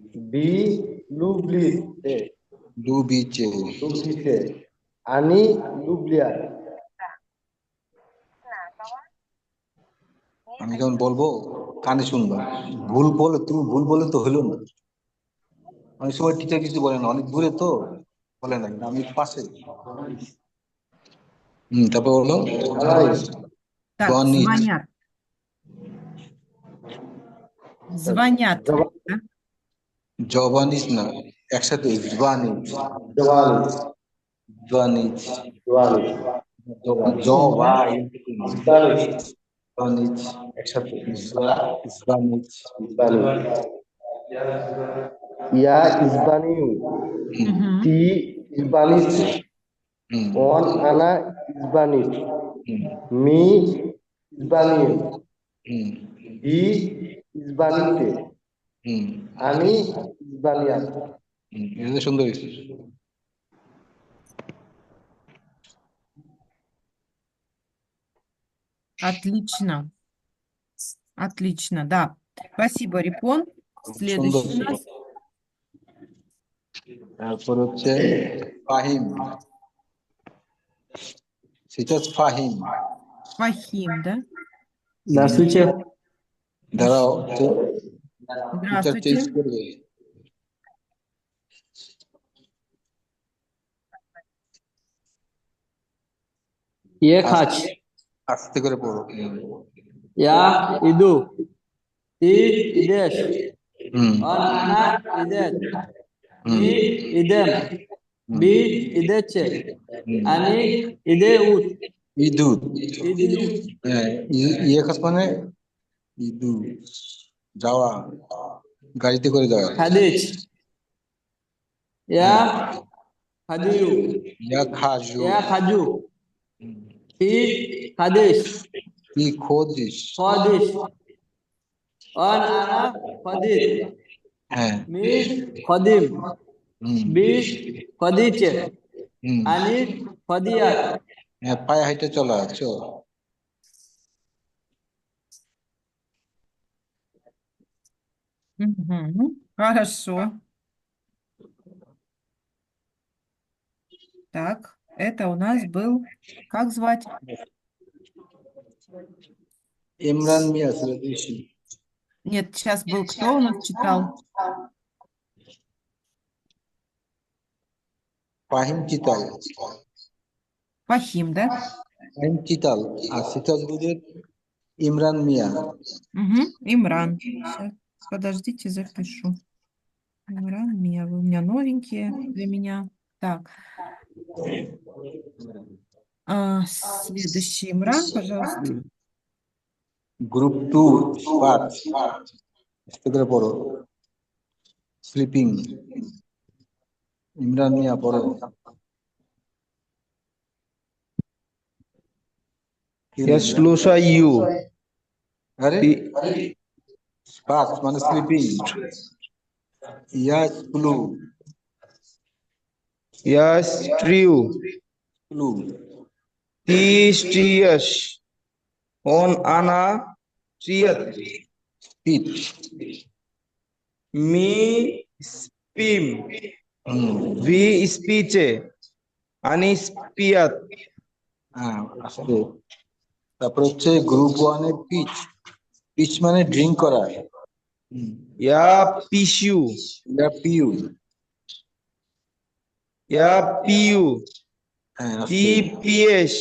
B लुब्लीचे लुबीचे लुब्लीचे आणि लुब्लिया। আমি যখন বলবো কানে শুনবা, ভুল বলে তুমি ভুল বলে তো হলো না। অনেক সময় টিচার কিছু বলে না, অনেক দূরে তো বলে না, কিন্তু আমি পাশে। তারপর বলো Так, звонит, звонят. Звонят. Да? জবানিস না, একসাথে звонит, जवानी звонит, जवानी звонит, звонит, একসাথে звонит, या इस्बानियू Мгм. ती इस्बानिस হুম, on ana इस्बानिस হুম, मी इस्बानियू হুম, बी इस्बानिते হুম, आणि इस्बानियात। এটা সুন্দর হয়েছে। Отлично. Отлично, да. Спасибо, Рипон. সুন্দর। Следующий у нас তারপর হচ্ছে ফাহিম, сейчас ফাহিম, Фахим, да? Здравствуйте. দাঁড়াও, টিচার চেঞ্জ Здравствуйте. করবে। Ехать. আস্তে করে পড়ো। Я иду. Ты идешь. হুম, Она идет. হুম, Мы идем. Вы идете. Они идут. ইদুর, Идут. হ্যাঁ, ইয়েখাস মানে ইদু, যাওয়া, গাড়িতে করে যাওয়া। Ходить. Я ходю. ইয়া খাজু, Я хожу. Ты ходишь. কি খোঁজিস, Ходишь. Она ходит. হ্যাঁ, Мы ходим. হুম, Вы ходите. হুম, Они ходят. হ্যাঁ, পায়ে হাইটে চলা, চল। Мгм. Хорошо. Так, это у нас был, как звать? ইমরান মিয়া সেলিব্রেশন, Нет, сейчас был кто у нас читал? ফাহিম চিতাল, Фахим, да? ফাহিম চিতাল, আর সিতাজ বুঝে ইমরান মিয়া। Мгм. Имран. Сейчас, подождите, запишу. Имран, вы у меня новенькие для меня. Так, следующий Имран, пожалуйста. গ্রুপ 2 পার্ট, আস্তে করে পড়ো। স্লিপিং, ইমরান মিয়া পড়ো। यशलुसा यू আরে পাঁচ মানে স্লিপিং, ইয়াস ব্লু, यस्ट्रियू ব্লু, ती स्ट्रियस on ana ट्रियत স্পিচ, मी स्पीम হুম, वी स्पीचे आणि स्पियात। হ্যাঁ, আস্তে। তারপর হচ্ছে গ্রুপ 1 এর পিচ, পিচ মানে ড্রিঙ্ক করা। या पिशू ইয়া পিউ, या पीयू হ্যাঁ, टी আস্তে। पीएस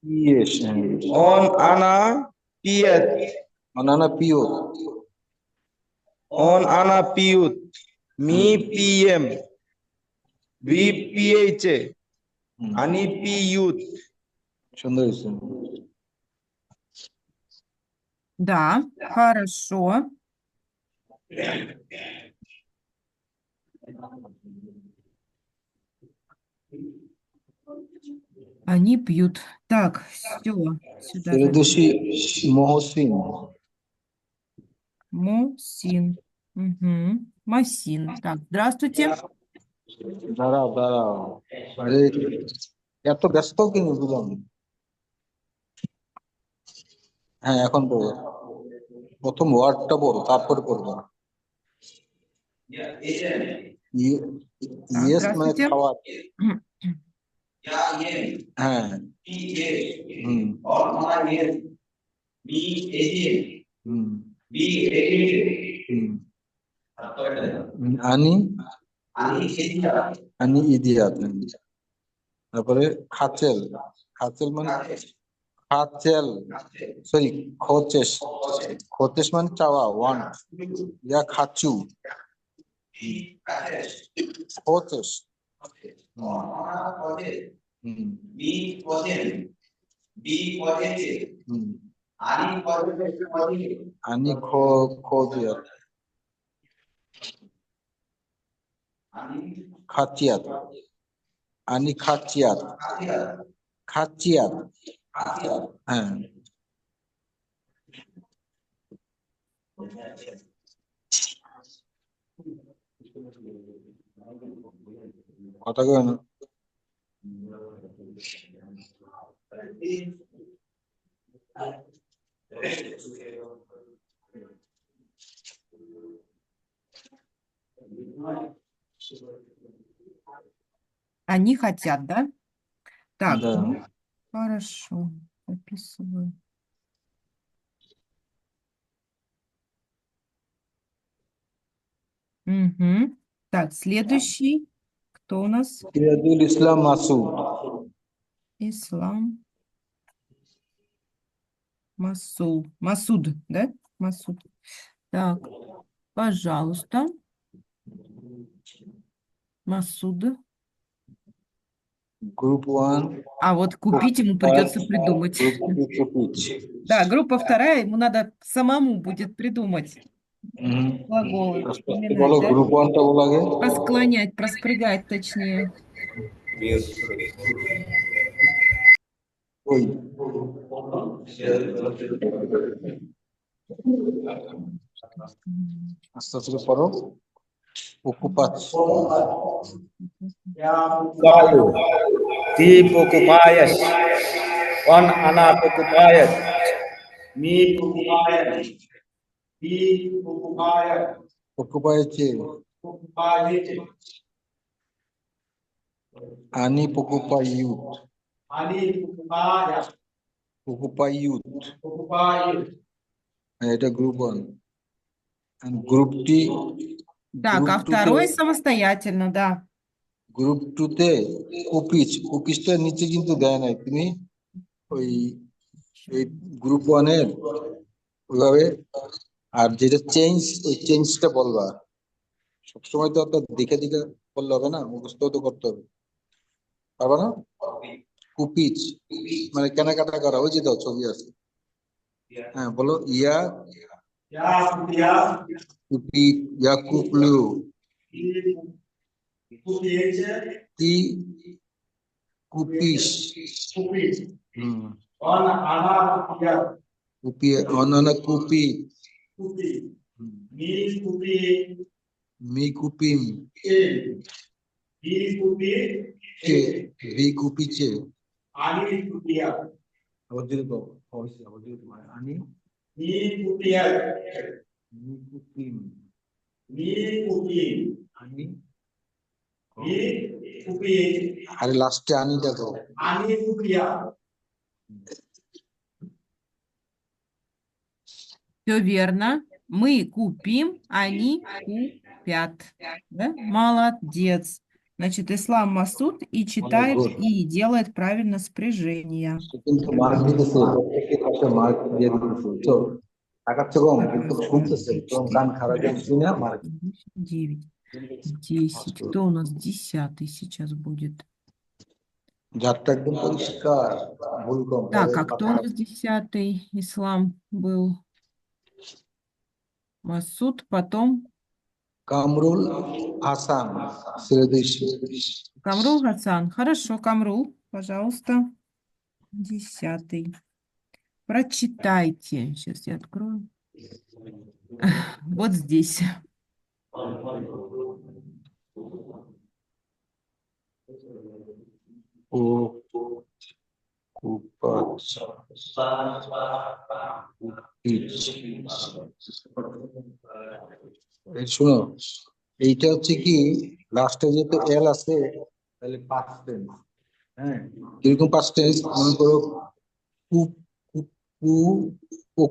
ইয়েস, on ana पियत বানানা পিও, on ana पियूत मी पीएम वी पीएचे आणि पीयूत। সুন্দর হয়েছে। Да, хорошо. Они пьют. Так, все, сюда ফেরদৌসী записываю. মহসিন, Мусин. Масин. Так, здравствуйте. দাঁড়াও দাঁড়াও, আরে এত ব্যস্ত কেন বুঝলাম না। হ্যাঁ, এখন পড়ো, প্রথম ওয়ার্ডটা পড়ো, তারপরে পড়বা। ইয়েস মানে Здравствуйте. খাওয়া। হ্যাঁ হুম হুম হুম আনি আনি ইদিয়াত। তারপরে খাচেল, খাচেল মানে খাচেল, সরি খোচেস, খোচেস মানে চাওয়া, ওয়ান, ইয়া খাচু, খোচেস। হুম হুম আনি খোজিয়াত, খাচিয়াত, আনি খাচিয়াত, খাচিয়াত, হ্যাঁ কথা কয় না। Они хотят, да? Так, Да. ну, хорошо. Записываю. Мгм. Так, следующий. Кто у нас? সিরাজুল ইসলাম মাসুদ, Ислам. Масуд, да? Масуд. Так, пожалуйста. Масуд. Group one, А вот купить ему придется придумать. Да, группа вторая, ему надо самому будет придумать глаголы, বলো вспоминать, да? গ্রুপ ওয়ানটা বলো আগে। Просклонять, проспрягать точнее. ওই আস্তে আস্তে পড়ো। Ocupação. Kayu. Ti pokupayas. On ana pokupayas. Mi pokupayas. Ti pokupayas. Ocupaete. Ani pokupayut. Ani pokupayas. Pokupayut. Pokupayas. এটা গ্রুপ ওয়ান। গ্রুপটি Так, а второй самостоятельно, да. গ্রুপ টুতে কুপিচটা নিচে কিন্তু দেয় নাই, তুমি ওই এই গ্রুপ ওয়ানের ওইভাবে, আর যেটা চেঞ্জ, ওই চেঞ্জটা বলবা। সবসময় তো আপনার দেখে দেখে বললে হবে না, মুখস্থ তো করতে হবে, পারবা না? কুপিচ মানে কেনাকাটা করা, ওই যে দাও ছবি আছে, হ্যাঁ বলো। ইয়া কুপি, ইয়া কুপলু, তি কুপিস, কুপি, অনানা কুপি, মি কুপিম, কে বি কুপিচে, আবার যদি দাও অবশ্যই, আবার যদি তোমার আনি মি কুপিম, আনি, আরে লাস্টে আনিটা দাও। Все верно. Мы купим, они купят. Да? Молодец. Значит, Ислам Масуд и читает, good. и делает правильно спряжение. কিন্তু মার্ক দিতেছে, প্রত্যেকটি পাশে মার্ক দিয়ে দিতেছে, তো টাকাচ্ছে কম কিন্তু শুনতেছে, তোর কান খারাপ শুনে মার্ক। 9, 10. Кто у нас 10 сейчас будет? যারটা একদম পরিষ্কার, ভুল কম। Так, а кто у нас 10? Ислам был. Масуд, потом কামরুল হাসান, ছেড়ে Камрул Гасан. Хорошо, Камрул, пожалуйста. 10. Прочитайте. Сейчас я открою. Вот здесь. ও কুপাচ এই শোনো, এইটা হচ্ছে কি লাস্টে যেহেতু এল আছে তাহলে পাস্ট টেন্স। হ্যাঁ, কিরকম পাস্ট টেন্স? মনে করো কু কু কু